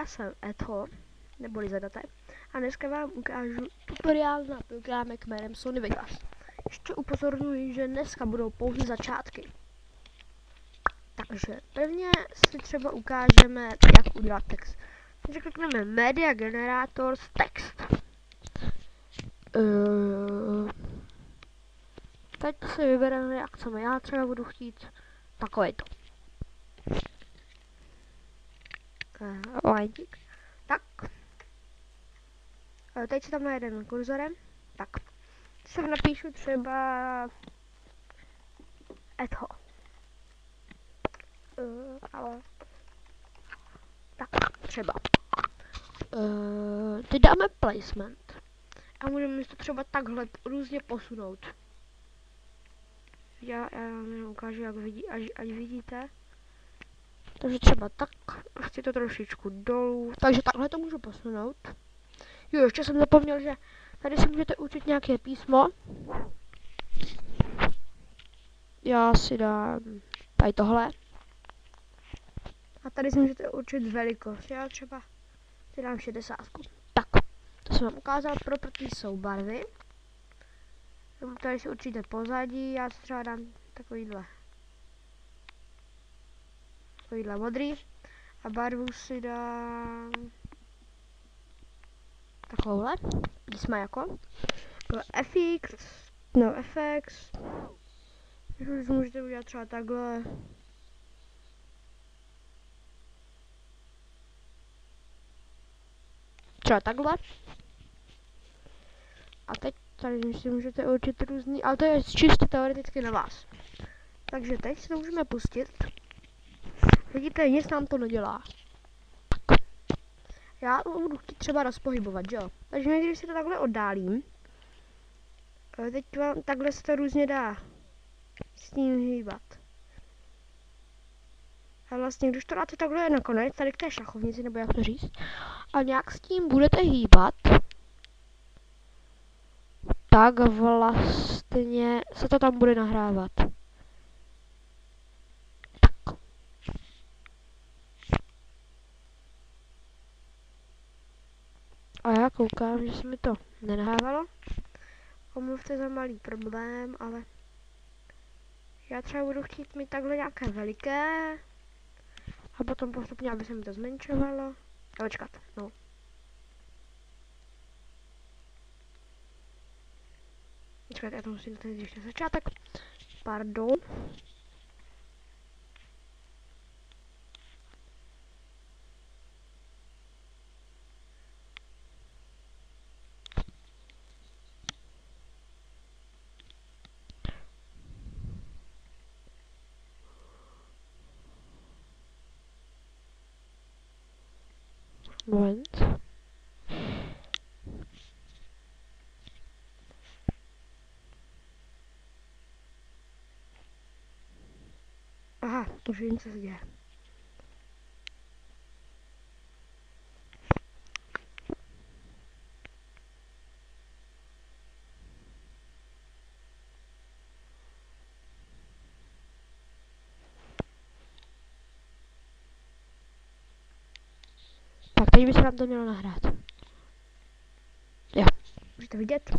Já jsem Eto, neboli Zadate, a dneska vám ukážu tutoriál na programek jménem Sony Vegas. Ještě upozorňuji, že dneska budou pouze začátky. Takže prvně si třeba ukážeme, jak udělat text. Takže klikneme Media Generators Text. Teď si vybereme, jak chceme. Já třeba budu chtít takovýto. Tak. Teď si tam najedeme kurzorem. Tak. Teď sem napíšu třeba Eto. Ale tak třeba. Teď dáme placement. A můžeme to třeba takhle různě posunout. Já vám jenom ukážu, jak ať vidíte. Takže třeba tak, chci to trošičku dolů, takže takhle to můžu posunout. Jo, ještě jsem zapomněl, že tady si můžete učit nějaké písmo. Já si dám tady tohle. A tady si můžete určit velikost. Já třeba si dám 60. Tak, to jsem vám ukázal, properties jsou barvy. Tady si určíte pozadí, já si třeba dám takovýhle modrý. A barvu si dám takovouhle, písma jako FX, můžete udělat třeba takhle. Třeba takhle. A teď tady si můžete určit různý, ale to je čistě teoreticky na vás. Takže teď si to můžeme pustit. Vidíte, nic nám to nedělá. Tak. Já budu chtít třeba rozpohybovat, jo? Takže když si to takhle oddálím, teď vám takhle se to různě dá s tím hýbat. A vlastně, když to dáte takhle nakonec, tady k té šachovnici, nebo jak to říct, a nějak s tím budete hýbat, tak vlastně se to tam bude nahrávat. Tak. A já koukám, že se mi to nenahrávalo. Omluvte za malý problém, ale já třeba budu chtít mít takhle nějaké veliké a potom postupně, aby se mi to zmenšovalo. Počkat, no. Počkat, já to musím tady ještě začátek. Pardon. Moment. Aha, už vím, co se děje. Tak, teď by se nám to mělo nahrát. Jo, můžete vidět.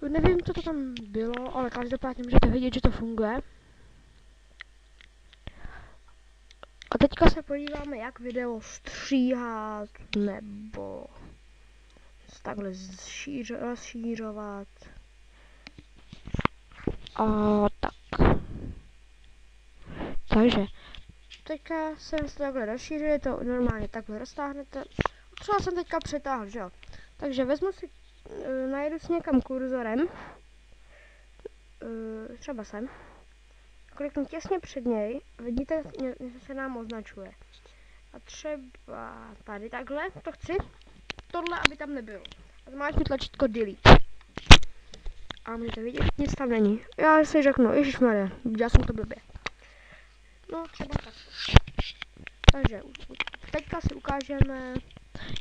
Nevím, co to tam bylo, ale každopádně můžete vidět, že to funguje. A teďka se podíváme, jak video stříhat, nebo takhle rozšířovat. A tak. Takže, teďka jsem se takhle rozšířil, to normálně takhle roztáhnete. Třeba jsem teďka přetáhl, že jo. Takže vezmu si, najedu si někam kurzorem, třeba sem. Kliknu těsně před něj, vidíte, něco se nám označuje. A třeba tady takhle, to chci, tohle, aby tam nebylo. A zmáčknu tlačítko delete. A můžete vidět, nic tam není. Já si řeknu, ježišmarja, dělal jsem to blbě. No, třeba tak. Takže, teďka si ukážeme,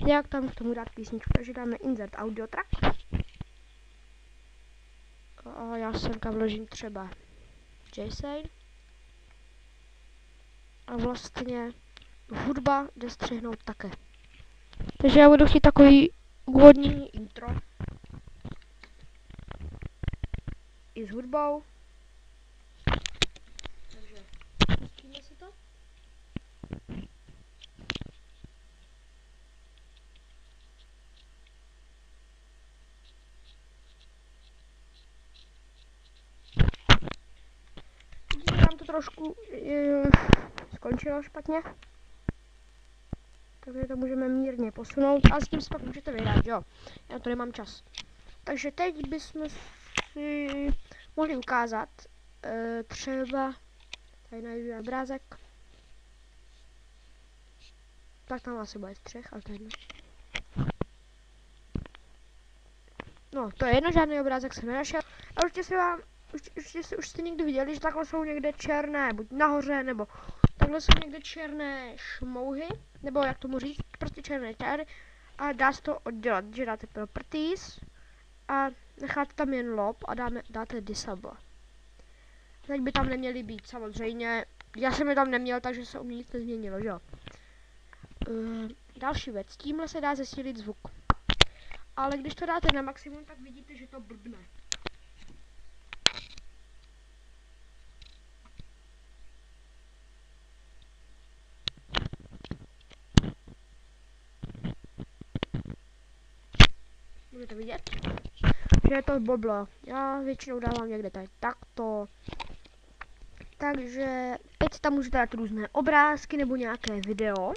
jak tam k tomu dát písničku. Takže dáme insert audio track. A já semka vložím třeba JSON. A vlastně hudba jde střihnout také. Takže já budu chtít takový úvodní intro. I s hudbou. Takže pustíme si to. Tam to trošku skončilo špatně. Takže to můžeme mírně posunout a s tím si pak můžete vyhrát, jo. Já to nemám čas. Takže teď bychom si mohli ukázat třeba tady najdu obrázek. Tak tam asi bude střech, ale to je jedno. No, to je jedno, žádný obrázek jsem nenašel. A určitě si vám, už jste někdy viděli, že takhle jsou někde černé, buď nahoře, nebo takhle jsou někde černé šmouhy, nebo jak tomu říct, prostě černé čáry. A dá se to oddělat, že dáte properties a necháte tam jen lob a dáte disable. Teď by tam neměly být, samozřejmě. Já jsem je tam neměl, takže se u mě nic nezměnilo, jo. Další věc, tímhle se dá zesílit zvuk. Ale když to dáte na maximum, tak vidíte, že to blbne. Můžete vidět, že je to blblo. Já většinou dávám někde tady takto. Takže teď tam můžete dát různé obrázky nebo nějaké video.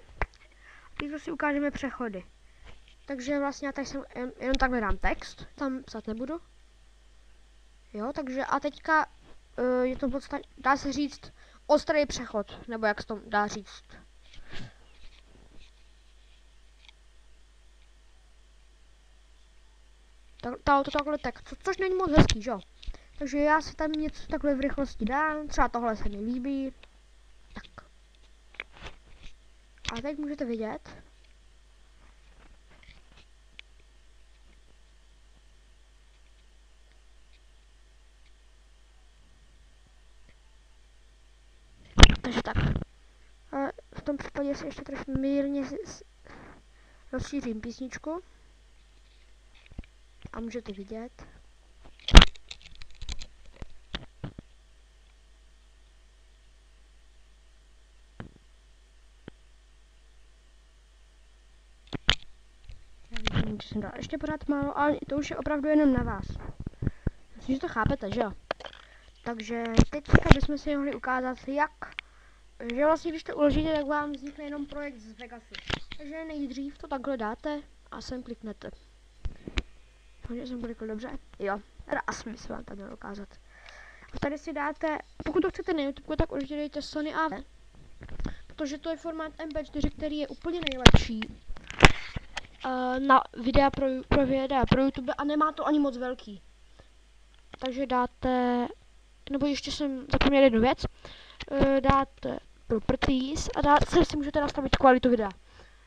Teď si ukážeme přechody. Takže vlastně já tady jsem jenom takhle dám text, tam psát nebudu. Jo, takže a teďka je to podstatě, dá se říct ostrý přechod, nebo jak se to dá říct. To takhle text, což není moc hezký, že jo. Takže já si tam něco takhle v rychlosti dám, třeba tohle se mi líbí. Tak. A teď můžete vidět. Takže tak. A v tom případě si ještě trošku mírně rozšířím písničku. A můžete vidět. Já vidím, že jsem dal ještě pořád málo, ale to už je opravdu jenom na vás. Myslím, že to chápete, že jo? Takže teďka bychom si mohli ukázat, jak, že vlastně když to uložíte, tak vám vznikne jenom projekt z Vegasu. Takže nejdřív to takhle dáte a sem kliknete. Takže jsem klikl dobře? Jo, teda asi bych se vám to měl ukázat. A tady si dáte, pokud to chcete na YouTube, tak určitě dejte Sony AV. Protože to je formát MP4, který je úplně nejlepší na videa pro YouTube a nemá to ani moc velký. Takže dáte, nebo ještě jsem zapomněl jednu věc, dáte properties a dáte si můžete nastavit kvalitu videa.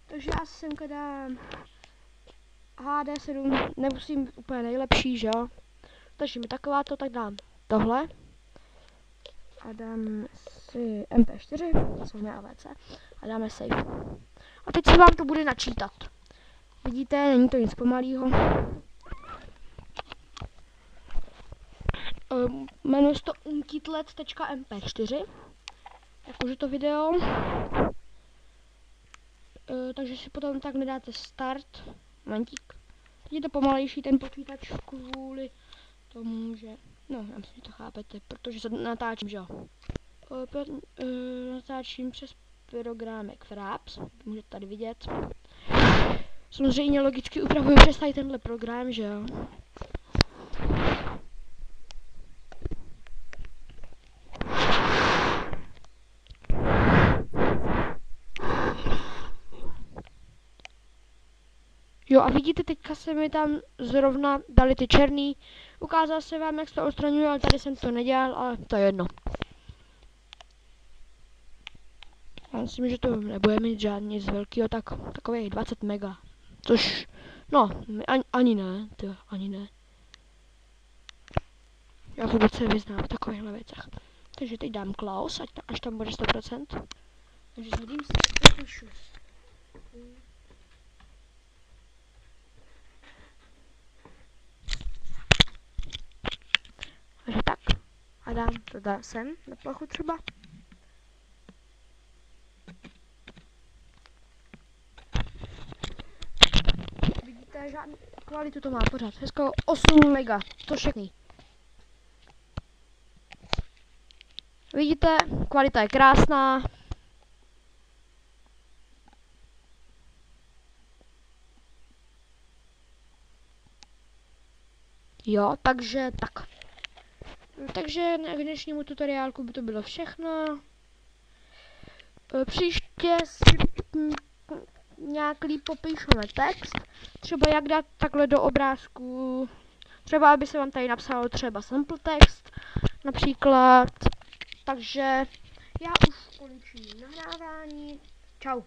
Takže já si semka dám HD7, nemusím úplně nejlepší, že jo. Takže mi takováto, tak dám tohle. A dám si MP4, Sony AVC a dáme save. A teď se vám to bude načítat. Vidíte, není to nic pomalýho. Jmenuje se to unkitlet.mp4, jakože to video. Takže si potom tak nedáte start. Momentík. Teď je to pomalejší ten počítač kvůli tomu, že... No, já myslím, že to chápete, protože se natáčím, že jo. Natáčím přes programek Fraps, můžete tady vidět. Samozřejmě logicky upravuju přes tady tenhle program, že jo. Jo a vidíte, teďka se mi tam zrovna dali ty černý. Ukázal se vám, jak se to odstraňuje, ale tady jsem to nedělal, ale to je jedno. Já myslím, že to nebude mít žádný nic velkého, tak takových 20 mega. Což, no, ani ne, to ani ne. Já vůbec se vyznám v takovýchhle věcech. Takže teď dám close, až tam bude 100%. Takže změním si napíšu. Takže tak. A dám to sem na plochu třeba. Vidíte, žádnou kvalitu to má pořád. Hezko 8 mega. To všechny. Vidíte, kvalita je krásná. Jo, takže tak. Takže k dnešnímu tutoriálku by to bylo všechno. Příště si nějak líp popíšeme text. Třeba jak dát takhle do obrázku. Třeba aby se vám tady napsalo třeba sample text. Například. Takže já už končím nahrávání. Čau.